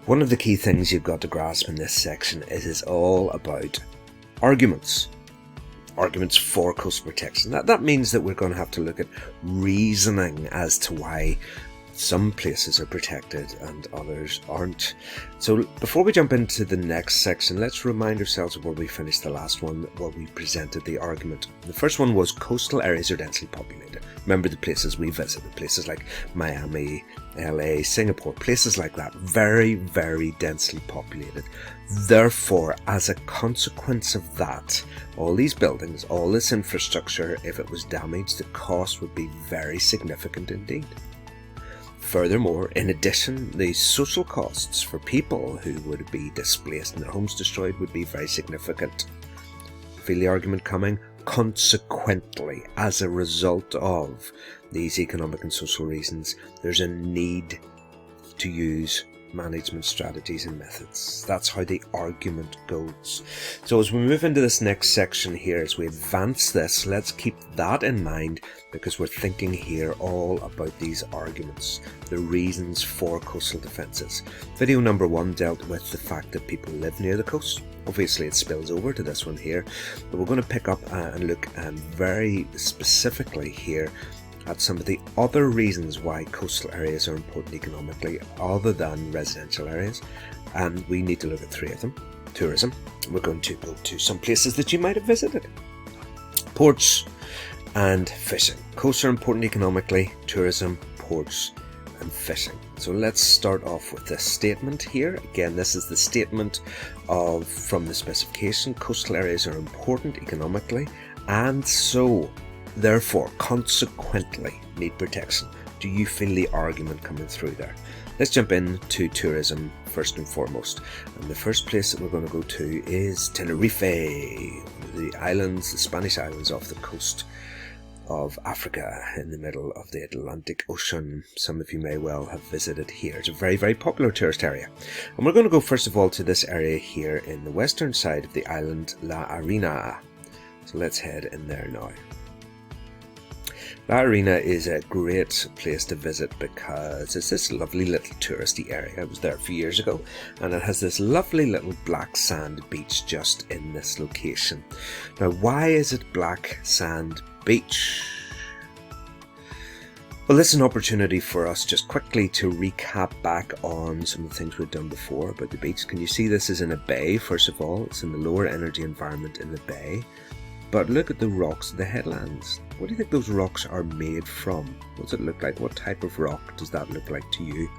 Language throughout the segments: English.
One of the key things you've got to grasp in this section is it's all about arguments. Arguments for coastal protection. That means that we're going to have to look at reasoning as to why some places are protected and others aren't. So before we jump into the next section, let's remind ourselves of where we finished the last one, where we presented the argument. The first one was coastal areas are densely populated. Remember the places we visited, places like Miami, LA, Singapore, places like that, very, very densely populated. Therefore, as a consequence of that, all these buildings, all this infrastructure, if it was damaged, the cost would be very significant indeed. Furthermore, in addition, the social costs for people who would be displaced and their homes destroyed would be very significant. Feel the argument coming? Consequently, as a result of these economic and social reasons, there's a need to use management strategies and methods. That's how the argument goes. So as we move into this next section here, as we advance this, let's keep that in mind, because we're thinking here all about these arguments, the reasons for coastal defences. Video number 1 dealt with the fact that people live near the coast. Obviously it spills over to this one here, but we're going to pick up and look very specifically here at some of the other reasons why coastal areas are important economically other than residential areas, and we need to look at 3 of them. Tourism. We're going to go to some places that you might have visited. Ports and fishing. Coasts are important economically, tourism, ports and fishing. So let's start off with this statement here. Again, this is the statement from the specification. Coastal areas are important economically and so therefore, consequently, need protection. Do you feel the argument coming through there? Let's jump into tourism first and foremost. And the first place that we're going to go to is Tenerife, the islands, the Spanish islands off the coast of Africa in the middle of the Atlantic Ocean. Some of you may well have visited here. It's a very, very popular tourist area. And we're going to go first of all to this area here in the western side of the island, La Arena. So let's head in there now. La Arena is a great place to visit because it's this lovely little touristy area. I was there a few years ago and it has this lovely little black sand beach just in this location. Now, why is it black sand beach? Well, this is an opportunity for us just quickly to recap back on some of the things we've done before about the beach. Can you see this is in a bay, first of all? It's in the lower energy environment in the bay. But look at the rocks, the headlands. What do you think those rocks are made from? What does it look like? What type of rock does that look like to you?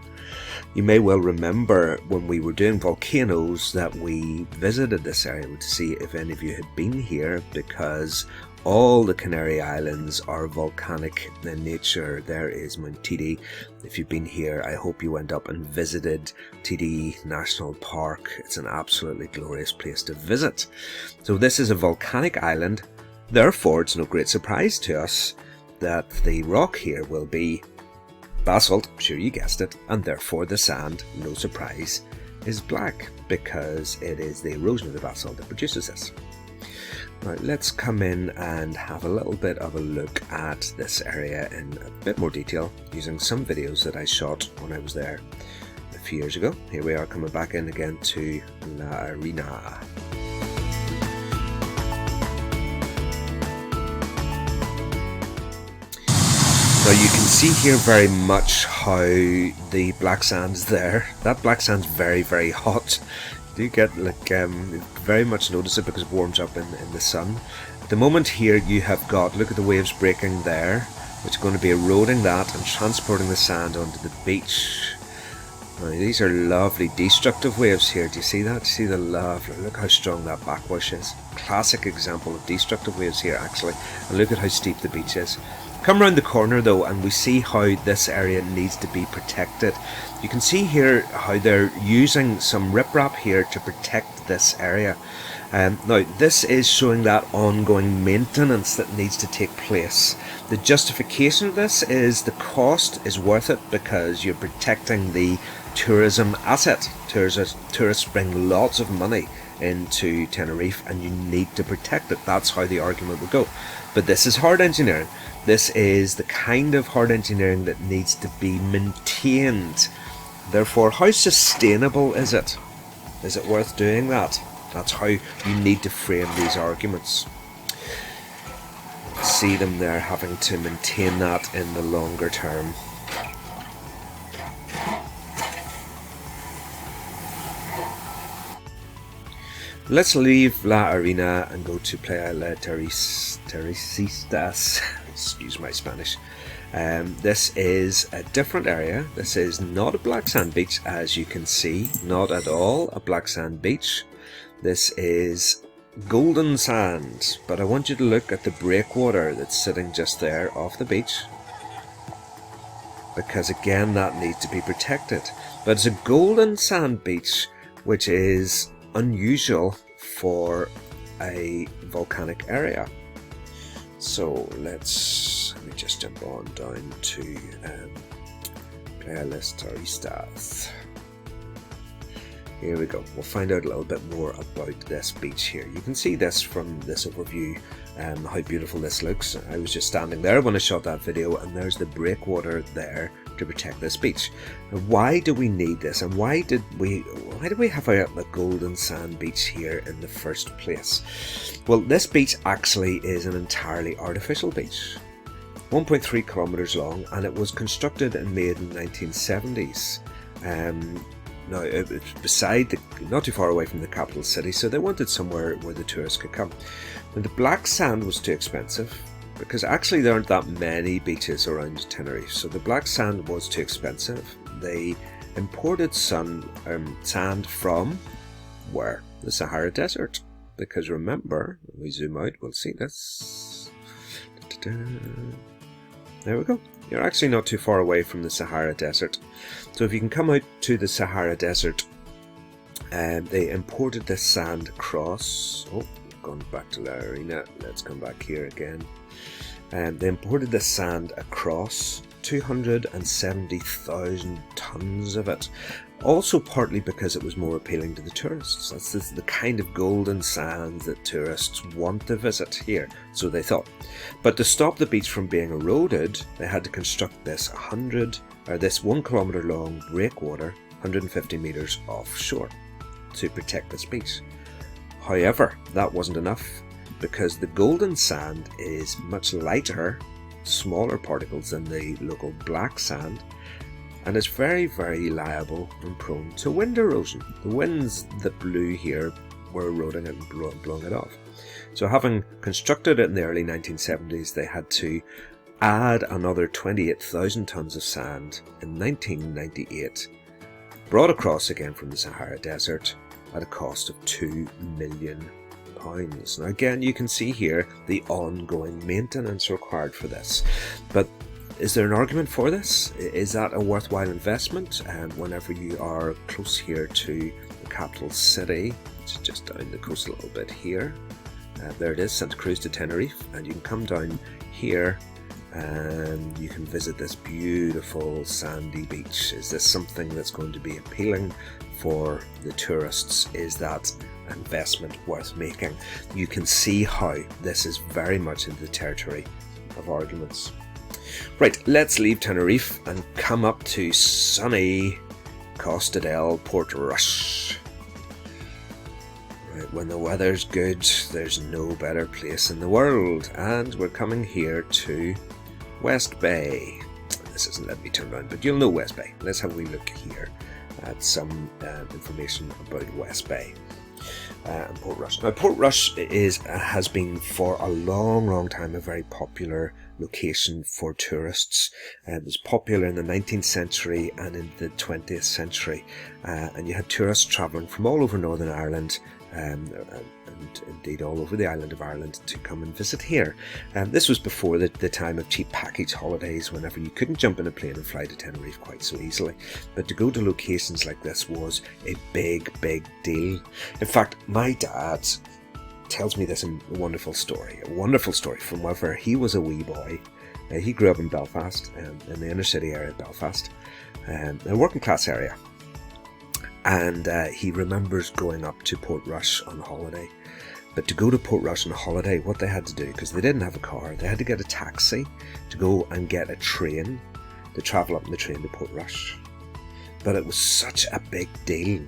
You may well remember when we were doing volcanoes that we visited this area to see if any of you had been here, because all the Canary Islands are volcanic in nature. There is Mount Titi. If you've been here, I hope you went up and visited Titi National Park. It's an absolutely glorious place to visit. So this is a volcanic island. Therefore, it's no great surprise to us that the rock here will be basalt, sure you guessed it, and therefore the sand, no surprise, is black because it is the erosion of the basalt that produces this. Right, let's come in and have a little bit of a look at this area in a bit more detail using some videos that I shot when I was there a few years ago. Here we are coming back in again to La Arena. Now you can see here very much how the black sand's there. That black sand's very, very hot. You get very much notice it because it warms up in the sun. At the moment here you have got, look at the waves breaking there, which are going to be eroding that and transporting the sand onto the beach. Now, these are lovely destructive waves here. Do you see that? See the lovely, look how strong that backwash is. Classic example of destructive waves here actually. And look at how steep the beach is. Come around the corner though and we see how this area needs to be protected. You can see here how they're using some riprap here to protect this area. Now this is showing that ongoing maintenance that needs to take place. The justification of this is the cost is worth it because you're protecting the tourism asset. Tourists bring lots of money into Tenerife and you need to protect it. That's how the argument would go. But this is hard engineering. This is the kind of hard engineering that needs to be maintained Therefore, how sustainable is it? Is it worth doing that? That's how you need to frame these arguments. See them there having to maintain that in the longer term. Let's leave La Arena and go to Playa La Teresitas. Excuse my Spanish. This is a different area. This is not a black sand beach, as you can see. Not at all a black sand beach. This is golden sand. But I want you to look at the breakwater that's sitting just there off the beach. Because again, that needs to be protected. But it's a golden sand beach, which is unusual for a volcanic area. So let me just jump on down to Playa Las Turistas. Here we go. We'll find out a little bit more about this beach here. You can see this from this overview, how beautiful this looks. I was just standing there when I shot that video, and there's the breakwater there to protect this beach. Now, why do we need this, and why did we have a golden sand beach here in the first place? Well, this beach actually is an entirely artificial beach, 1.3 kilometers long, and it was constructed and made in the 1970s. Now, it's not too far away from the capital city, so they wanted somewhere where the tourists could come. Now, the black sand was too expensive, because actually there aren't that many beaches around Tenerife, so the black sand was too expensive. They imported sand from where? The Sahara Desert. Because remember, when we zoom out, we'll see this. There we go. You're actually not too far away from the Sahara Desert. So if you can come out to the Sahara Desert, they imported this sand across. Oh, gone back to La Arena. Let's come back here again. They imported this sand across, 270,000 tons of it. Also partly because it was more appealing to the tourists. That's the kind of golden sand that tourists want to visit here, so they thought. But to stop the beach from being eroded, they had to construct this 1 kilometre long breakwater, 150 metres offshore, to protect this beach. However, that wasn't enough, because the golden sand is much lighter, smaller particles than the local black sand, and it's very, very liable and prone to wind erosion. The winds that blew here were eroding it and blowing it off. So having constructed it in the early 1970s, they had to add another 28,000 tons of sand in 1998, brought across again from the Sahara Desert at a cost of £2 million. Now again, you can see here the ongoing maintenance required for this. But is there an argument for this? Is that a worthwhile investment? Whenever you are close here to the capital city, it's just down the coast a little bit here. There it is, Santa Cruz de Tenerife, and you can come down here and you can visit this beautiful sandy beach. Is this something that's going to be appealing for the tourists? Is that investment worth making? You can see how this is very much in the territory of arguments. Right, let's leave Tenerife and come up to sunny Costa del Portrush. Right, when the weather's good, there's no better place in the world, and we're coming here to West Bay. This isn't letting me turn around, but you'll know West Bay. Let's have a wee look here at some information about West Bay and Portrush. Now, Portrush has been for a long time a very popular location for tourists. It was popular in the 19th century and in the 20th century, and you had tourists travelling from all over Northern Ireland and indeed all over the island of Ireland to come and visit here. This was before the time of cheap package holidays, whenever you couldn't jump in a plane and fly to Tenerife quite so easily. But to go to locations like this was a big deal. In fact, my dad tells me this wonderful story from whenever he was a wee boy. He grew up in Belfast, in the inner city area of Belfast, a working class area. And he remembers going up to Portrush on holiday. But to go to Portrush on holiday, what they had to do, because they didn't have a car, they had to get a taxi to go and get a train to travel up in the train to Portrush. But it was such a big deal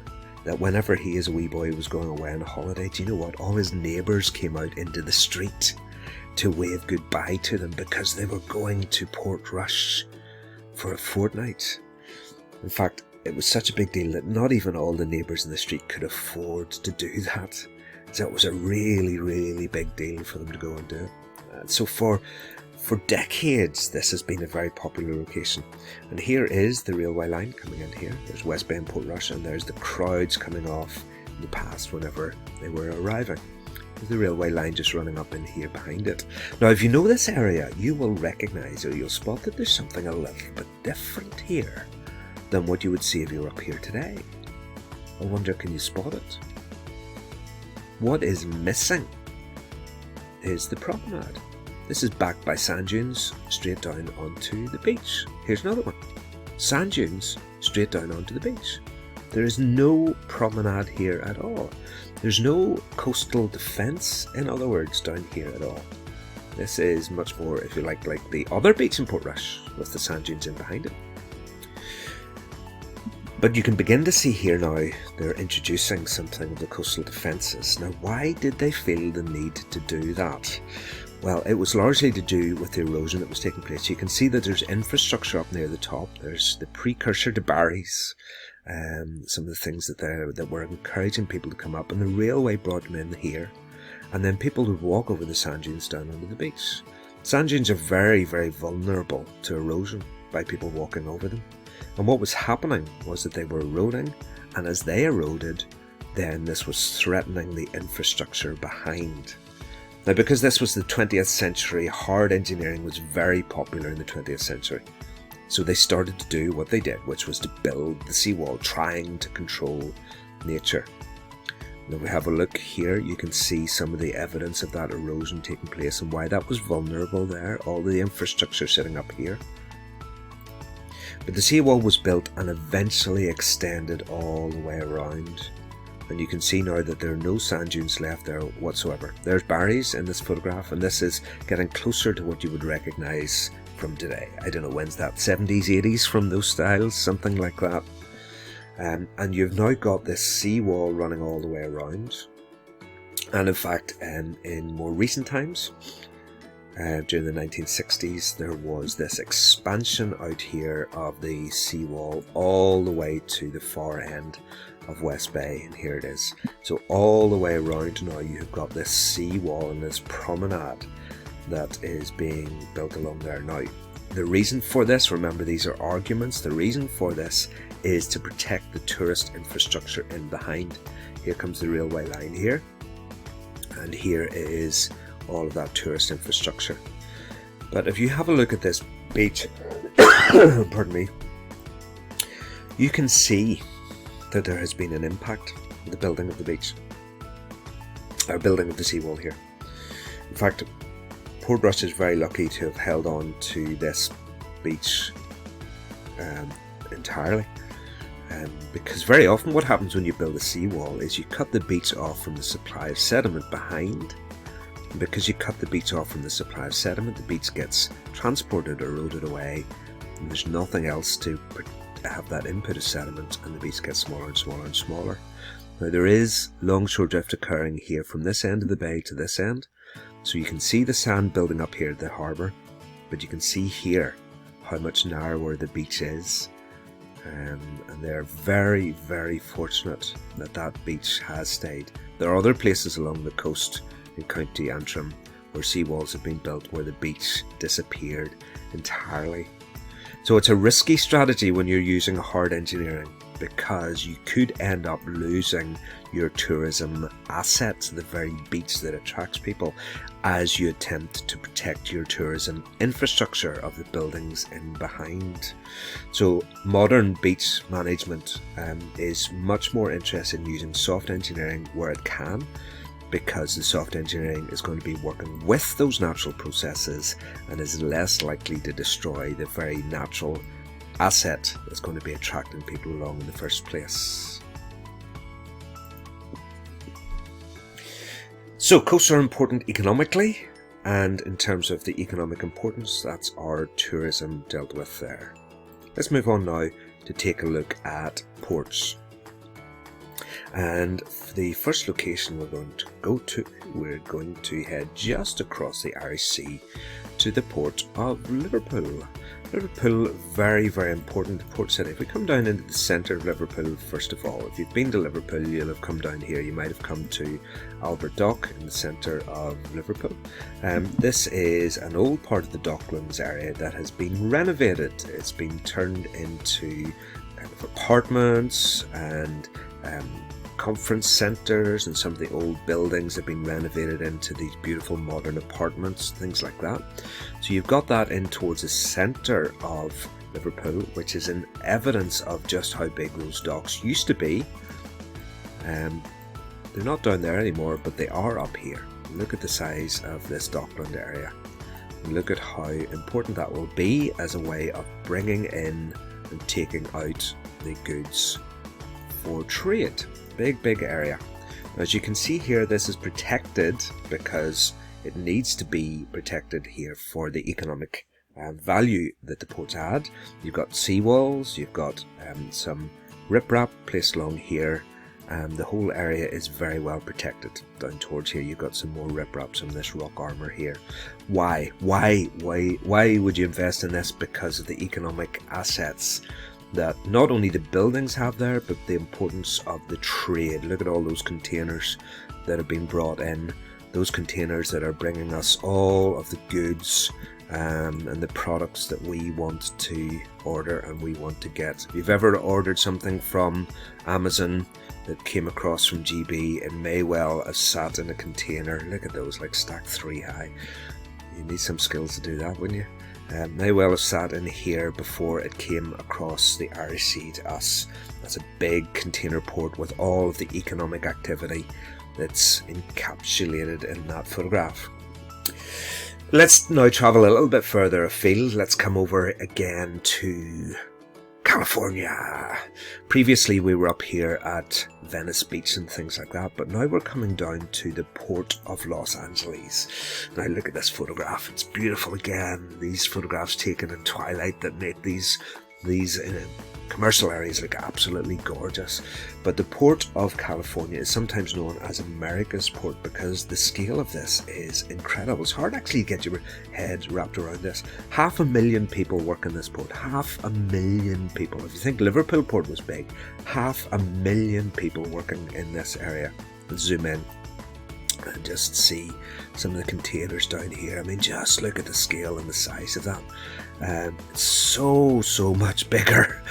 that whenever he as a wee boy was going away on a holiday, do you know what? All his neighbours came out into the street to wave goodbye to them because they were going to Portrush for a fortnight. In fact, it was such a big deal that not even all the neighbours in the street could afford to do that. So it was a really, really big deal for them to go and do it. And so for decades, this has been a very popular location. And here is the railway line coming in here. There's West Bay and Portrush, and there's the crowds coming off in the past whenever they were arriving. There's the railway line just running up in here behind it. Now, if you know this area, you will recognise or you'll spot that there's something a little bit different here than what you would see if you were up here today. I wonder, can you spot it? What is missing is the promenade. This is backed by sand dunes straight down onto the beach. Here's another one. Sand dunes straight down onto the beach. There is no promenade here at all. There's no coastal defence, in other words, down here at all. This is much more, if you like the other beach in Portrush with the sand dunes in behind it. But you can begin to see here now they're introducing something of the coastal defences. Now, why did they feel the need to do that? Well, it was largely to do with the erosion that was taking place. You can see that there's infrastructure up near the top. There's the precursor to Barry's, some of the things that were encouraging people to come up, and the railway brought them in here, and then people would walk over the sand dunes down onto the beach. Sand dunes are very, very vulnerable to erosion by people walking over them. And what was happening was that they were eroding, and as they eroded, then this was threatening the infrastructure behind. Now, because this was the 20th century, hard engineering was very popular in the 20th century. So they started to do what they did, which was to build the seawall, trying to control nature. Now, if we have a look here, you can see some of the evidence of that erosion taking place and why that was vulnerable there, all the infrastructure sitting up here. But the seawall was built and eventually extended all the way around. And you can see now that there are no sand dunes left there whatsoever. There's Barry's in this photograph, and this is getting closer to what you would recognise from today. I don't know, when's that? 70s, 80s from those styles, something like that. And you've now got this seawall running all the way around. And in fact, in more recent times, during the 1960s, there was this expansion out here of the seawall all the way to the far end of West Bay, and here it is. So all the way around now you've got this seawall and this promenade that is being built along there. Now, the reason for this, remember these are arguments, the reason for this is to protect the tourist infrastructure in behind. Here comes the railway line here, and here is all of that tourist infrastructure. But if you have a look at this beach, pardon me, you can see that there has been an impact on the building of the beach, or building of the seawall here. In fact, Portrush is very lucky to have held on to this beach entirely, because very often what happens when you build a seawall is you cut the beach off from the supply of sediment behind. And because you cut the beach off from the supply of sediment, the beach gets transported or eroded away, and there's nothing else to have that input of sediment, and the beach gets smaller and smaller and smaller. Now, there is longshore drift occurring here from this end of the bay to this end, so you can see the sand building up here at the harbour, but you can see here how much narrower the beach is, and they're very, very fortunate that that beach has stayed. There are other places along the coast in County Antrim where seawalls have been built where the beach disappeared entirely. So it's a risky strategy when you're using hard engineering, because you could end up losing your tourism assets, the very beach that attracts people, as you attempt to protect your tourism infrastructure of the buildings in behind. So modern beach management is much more interested in using soft engineering where it can, because the soft engineering is going to be working with those natural processes and is less likely to destroy the very natural asset that's going to be attracting people along in the first place. So coasts are important economically, and in terms of the economic importance, that's our tourism dealt with there. Let's move on now to take a look at ports. And for the first location we're going to go to, we're going to head just across the Irish Sea to the port of Liverpool. Liverpool, very, very important port city. If we come down into the centre of Liverpool, first of all, if you've been to Liverpool, you'll have come down here. You might have come to Albert Dock in the centre of Liverpool. This is an old part of the Docklands area that has been renovated. It's been turned into kind of apartments and conference centres, and some of the old buildings have been renovated into these beautiful modern apartments, things like that. So you've got that in towards the centre of Liverpool, which is an evidence of just how big those docks used to be. They're not down there anymore, but they are up here. Look at the size of this Dockland area. Look at how important that will be as a way of bringing in and taking out the goods for trade. Big area. As you can see here, this is protected because it needs to be protected here for the economic value that the ports add. You've got seawalls, you've got some riprap placed along here, and the whole area is very well protected. Down towards here you've got some more riprap, some of this rock armour here. Why would you invest in this? Because of the economic assets that not only the buildings have there, but the importance of the trade. Look at all those containers that have been brought in, those containers that are bringing us all of the goods and the products that we want to order and we want to get. If you've ever ordered something from Amazon that came across from GB, it may well have sat in a container. Look at those, like stacked 3 high. You need some skills to do that, wouldn't you? May well have sat in here before it came across the Irish Sea to us. That's a big container port with all of the economic activity that's encapsulated in that photograph. Let's now travel a little bit further afield. Let's come over again to California. Previously we were up here at Venice Beach and things like that, but now we're coming down to the port of Los Angeles. Now look at this photograph, it's beautiful again. These photographs taken in twilight that make these commercial areas look absolutely gorgeous. But the port of California is sometimes known as America's port because the scale of this is incredible. It's hard actually to get your head wrapped around this. 500,000 people work in this port. 500,000 people. If you think Liverpool port was big, 500,000 people working in this area. Let's zoom in and just see some of the containers down here. I mean, just look at the scale and the size of that. It's so much bigger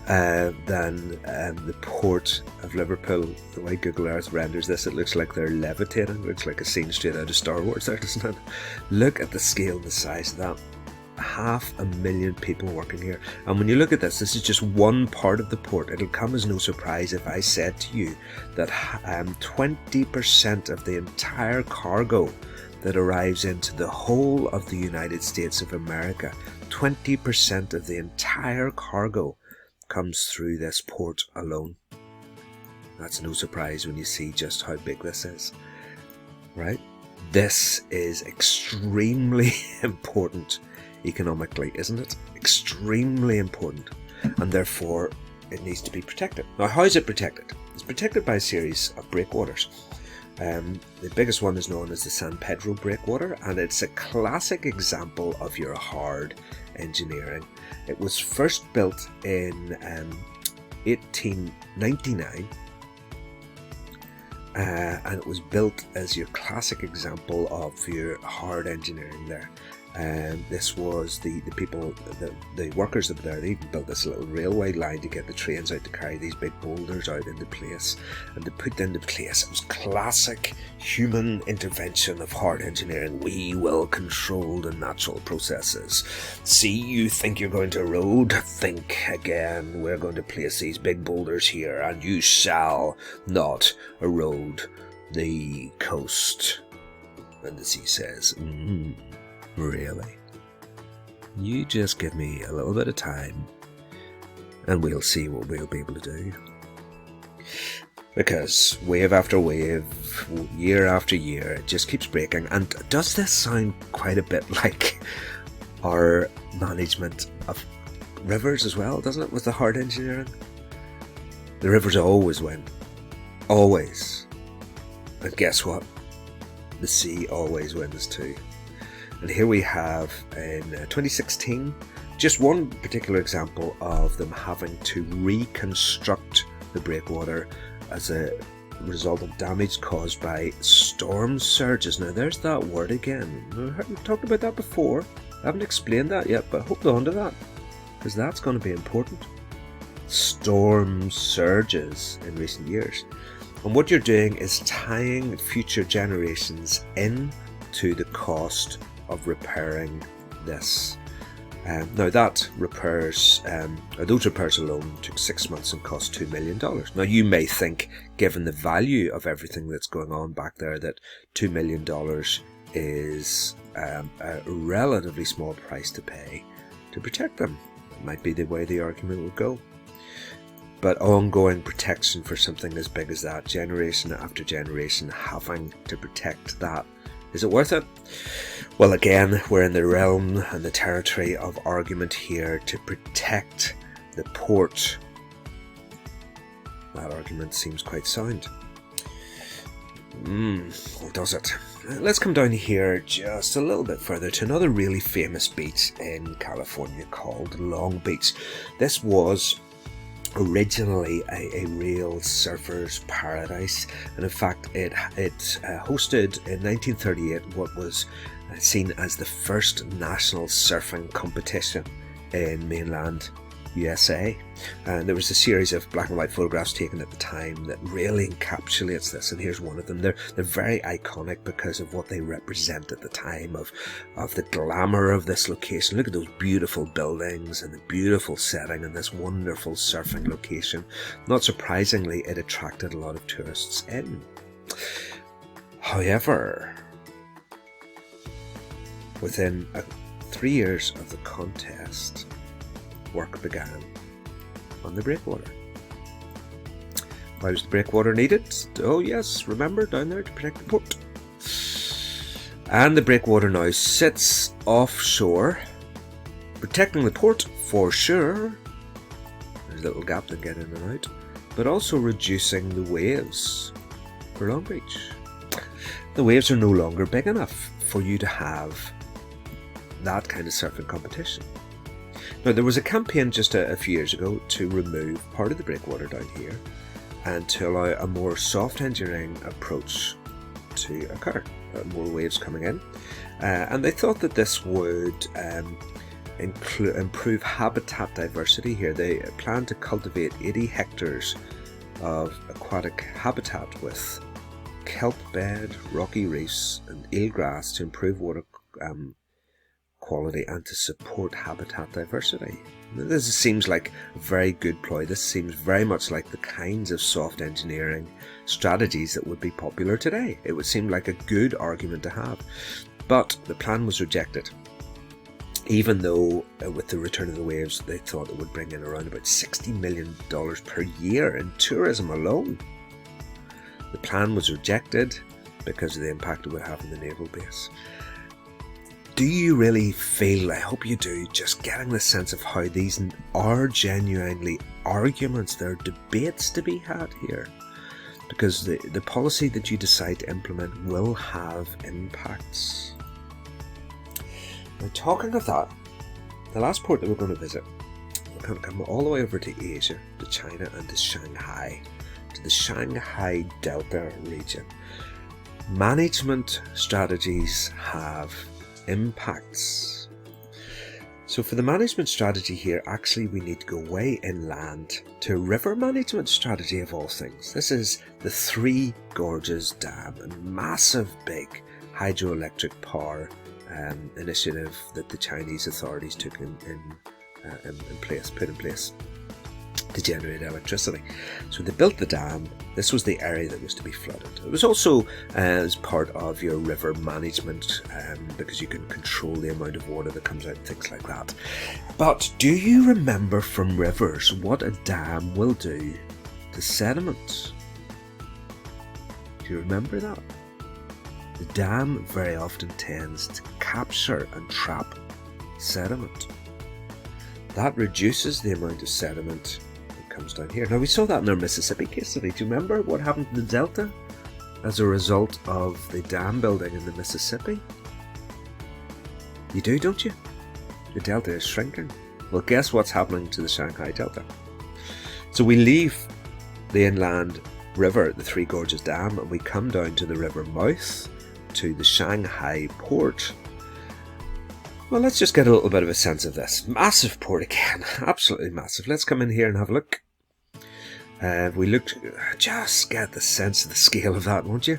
than the port of Liverpool. The way Google Earth renders this, it looks like they're levitating. It looks like a scene straight out of Star Wars there, doesn't it? Look at the scale and the size of that. 500,000 people working here. And when you look at this is just one part of the port. It'll come as no surprise if I said to you that 20% of the entire cargo that arrives into the whole of the United States of America, 20% of the entire cargo comes through this port alone. That's no surprise when you see just how big this is, right? This is extremely important economically, isn't it? Extremely important, and therefore it needs to be protected. Now, how is it protected? It's protected by a series of breakwaters. The biggest one is known as the San Pedro Breakwater, and it's a classic example of your hard engineering. It was first built in 1899, and it was built as your classic example of your hard engineering there. This was the people, the workers up there, they even built this little railway line to get the trains out to carry these big boulders out into place and to put them into place. It was classic human intervention of hard engineering. We will control the natural processes. See, you think you're going to erode? Think again. We're going to place these big boulders here and you shall not erode the coast. And the sea says, really? You just give me a little bit of time and we'll see what we'll be able to do. Because wave after wave, year after year, it just keeps breaking. And does this sound quite a bit like our management of rivers as well, doesn't it, with the hard engineering? The rivers always win. Always. And guess what? The sea always wins too. And here we have in 2016 just one particular example of them having to reconstruct the breakwater as a result of damage caused by storm surges. Now there's that word again. We've talked about that before. I haven't explained that yet, but hold on to that, because that's going to be important. Storm surges in recent years. And what you're doing is tying future generations into the cost of repairing this. Now that repairs, those repairs alone took 6 months and cost $2 million. Now you may think, given the value of everything that's going on back there, that $2 million is a relatively small price to pay to protect them. It might be the way the argument would go. But ongoing protection for something as big as that, generation after generation having to protect that, is it worth it? Well, again, we're in the realm and the territory of argument here to protect the port. That argument seems quite sound. Does it? Let's come down here just a little bit further to another really famous beach in California called Long Beach. This was originally a real surfer's paradise, and in fact it hosted in 1938 what was seen as the first national surfing competition in mainland USA. And there was a series of black and white photographs taken at the time that really encapsulates this, and here's one of them. They're very iconic because of what they represent at the time of the glamour of this location. Look at those beautiful buildings and the beautiful setting and this wonderful surfing location. Not surprisingly, it attracted a lot of tourists in. However, within 3 years of the contest, work began on the breakwater. Why was the breakwater needed? Oh yes, remember, down there to protect the port. And the breakwater now sits offshore, protecting the port for sure. There's a little gap to get in and out, but also reducing the waves for Long Beach. The waves are no longer big enough for you to have that kind of surfing competition. Now, there was a campaign just a few years ago to remove part of the breakwater down here and to allow a more soft engineering approach to occur, more waves coming in. And they thought that this would improve habitat diversity here. They plan to cultivate 80 hectares of aquatic habitat with kelp bed, rocky reefs and eelgrass to improve water quality and to support habitat diversity. This seems like a very good ploy. This seems very much like the kinds of soft engineering strategies that would be popular today. It would seem like a good argument to have. But the plan was rejected. Even though with the return of the waves, they thought it would bring in around about $60 million per year in tourism alone. The plan was rejected because of the impact it would have on the naval base. Do you really feel, I hope you do, just getting the sense of how these are genuinely arguments, there are debates to be had here? Because the policy that you decide to implement will have impacts. Now, talking of that, the last port that we're going to visit, we're going to come all the way over to Asia, to China and to Shanghai, to the Shanghai Delta region. Management strategies have impacts. So for the management strategy here, actually we need to go way inland to a river management strategy of all things. This is the Three Gorges Dam, a massive big hydroelectric power initiative that the Chinese authorities took put in place to generate electricity. So they built the dam. This was the area that was to be flooded. It was also as part of your river management because you can control the amount of water that comes out and things like that. But do you remember from rivers what a dam will do to sediment? Do you remember that? The dam very often tends to capture and trap sediment. that reduces the amount of sediment that comes down here. Now we saw that in our Mississippi case study. Do you remember what happened to the delta as a result of the dam building in the Mississippi? You do, don't you? The delta is shrinking. Well, guess what's happening to the Shanghai Delta? So we leave the inland river, the Three Gorges Dam, and we come down to the river mouth, to the Shanghai port. Well, let's just get a little bit of a sense of this. Massive port again, absolutely massive. Let's come in here and have a look. We looked, just get the sense of the scale of that, won't you?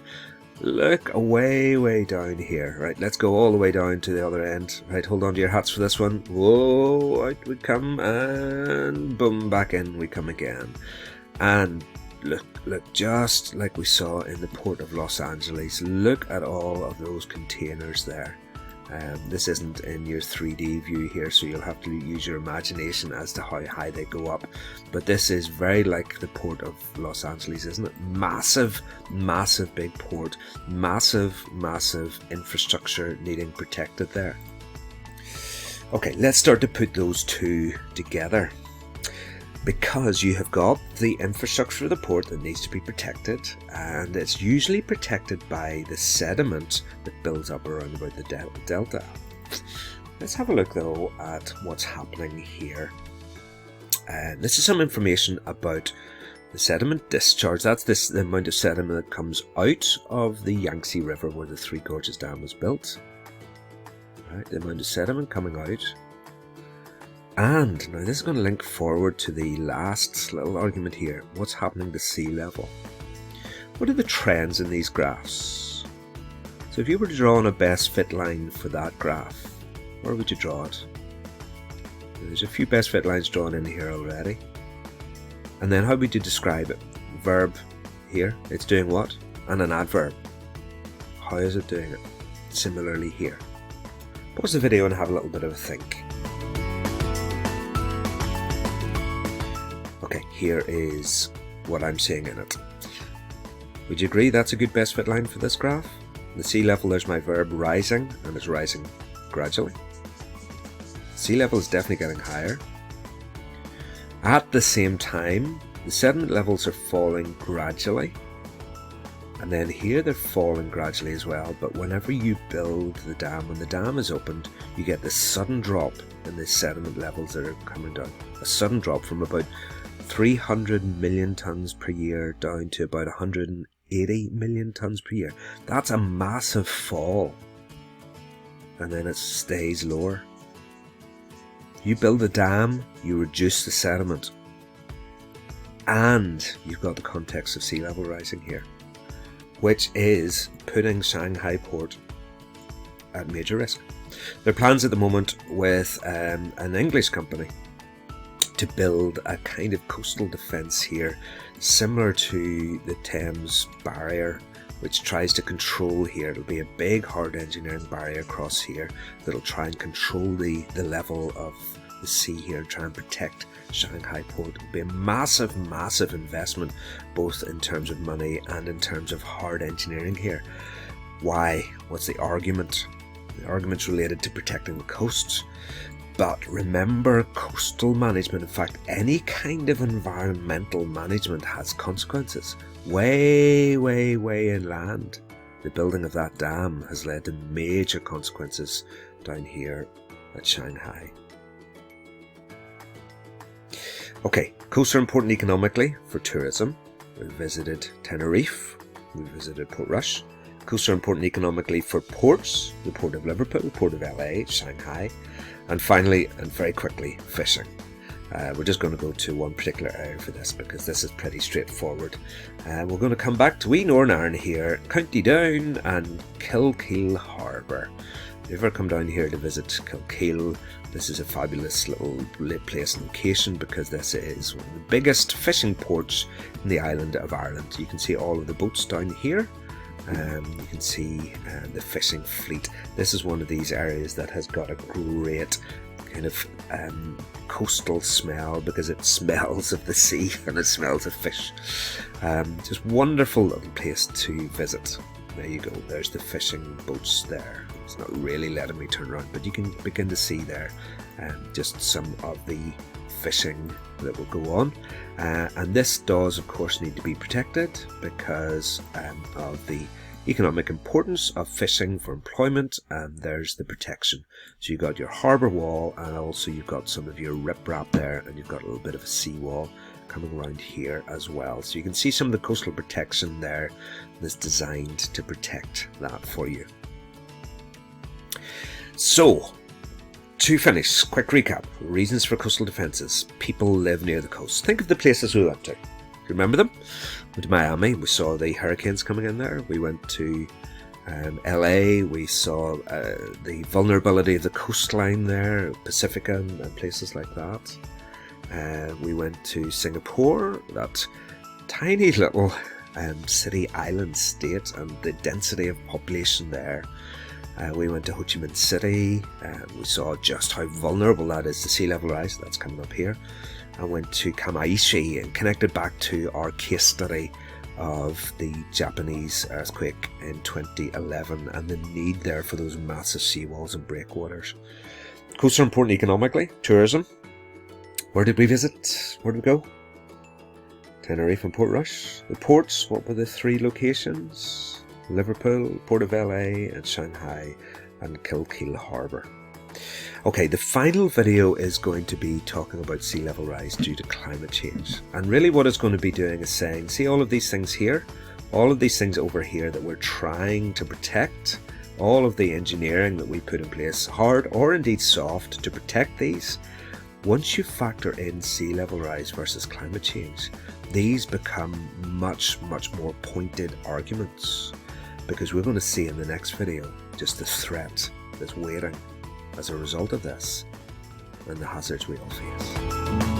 Look way down here. Right, let's go all the way down to the other end. Right, hold on to your hats for this one. Whoa, out we come, and boom, back in we come again. And look, just like we saw in the port of Los Angeles, look at all of those containers there. This isn't in your 3D view here, so you'll have to use your imagination as to how high they go up. But this is very like the port of Los Angeles, isn't it? Massive big port, massive infrastructure needing protected there. Okay, let's start to put those two together. Because you have got the infrastructure of the port that needs to be protected, and it's usually protected by the sediment that builds up around about the delta. Let's have a look though at what's happening here. This is some information about the sediment discharge. That's the amount of sediment that comes out of the Yangtze River where the Three Gorges Dam was built. Right, the amount of sediment coming out. And now this is going to link forward to the last little argument here. What's happening to sea level? What are the trends in these graphs? So if you were to draw on a best fit line for that graph, where would you draw it? There's a few best fit lines drawn in here already. And then how would you describe it? Verb here, it's doing what? And an adverb. How is it doing it? Similarly here. Pause the video and have a little bit of a think. Okay, here is what I'm seeing in it. Would you agree that's a good best fit line for this graph? The sea level, there's my verb rising, and it's rising gradually. Sea level is definitely getting higher. At the same time, the sediment levels are falling gradually. And then here they're falling gradually as well, but whenever you build the dam, when the dam is opened, you get this sudden drop in the sediment levels that are coming down. A sudden drop from about 300 million tons per year down to about 180 million tons per year. That's a massive fall. And then it stays lower. You build a dam, you reduce the sediment. And you've got the context of sea level rising here, which is putting Shanghai port at major risk. There are plans at the moment with an English company to build a kind of coastal defence here, similar to the Thames barrier, which tries to control here. It'll be a big hard engineering barrier across here that'll try and control the level of the sea here and try and protect Shanghai port. It'll be a massive investment, both in terms of money and in terms of hard engineering here. Why? What's the argument? The argument's related to protecting the coasts. But remember, coastal management, in fact, any kind of environmental management has consequences. Way inland. The building of that dam has led to major consequences down here at Shanghai. Okay, coasts are important economically for tourism. We visited Tenerife, we visited Portrush. Coasts are important economically for ports, the port of Liverpool, the port of LA, Shanghai. And finally, and very quickly, fishing. We're just going to go to one particular area for this because this is pretty straightforward. We're going to come back to wee Northern Ireland here, County Down and Kilkeel Harbour. If you ever come down here to visit Kilkeel, this is a fabulous little place and location because this is one of the biggest fishing ports in the island of Ireland. You can see all of the boats down here. You can see the fishing fleet. This is one of these areas that has got a great kind of coastal smell because it smells of the sea and it smells of fish. Just wonderful little place to visit. There you go, there's the fishing boats there. It's not really letting me turn around, but you can begin to see there just some of the fishing that will go on. And this does, of course, need to be protected because of the economic importance of fishing for employment, and there's the protection. So you've got your harbour wall, and also you've got some of your riprap there, and you've got a little bit of a seawall coming around here as well. So you can see some of the coastal protection there that's designed to protect that for you. So, to finish, quick recap. Reasons for coastal defences. People live near the coast. Think of the places we went to. Remember them? We went to Miami. We saw the hurricanes coming in there. We went to LA. We saw the vulnerability of the coastline there, Pacifica and places like that. We went to Singapore, that tiny little city island state, and the density of population there. We went to Ho Chi Minh City. We saw just how vulnerable that is to sea level rise. That's coming up here. I went to Kamaishi and connected back to our case study of the Japanese earthquake in 2011 and the need there for those massive seawalls and breakwaters. Coasts are important economically. Tourism. Where did we visit? Where did we go? Tenerife and Portrush. The ports, what were the 3 locations? Liverpool, Port of LA, and Shanghai, and Kilkeel Harbour. Okay, the final video is going to be talking about sea level rise due to climate change. And really what it's going to be doing is saying, see all of these things here? All of these things over here that we're trying to protect, all of the engineering that we put in place, hard or indeed soft, to protect these. Once you factor in sea level rise versus climate change, these become much, much more pointed arguments. Because we're going to see in the next video just the threat that's waiting as a result of this and the hazards we all face.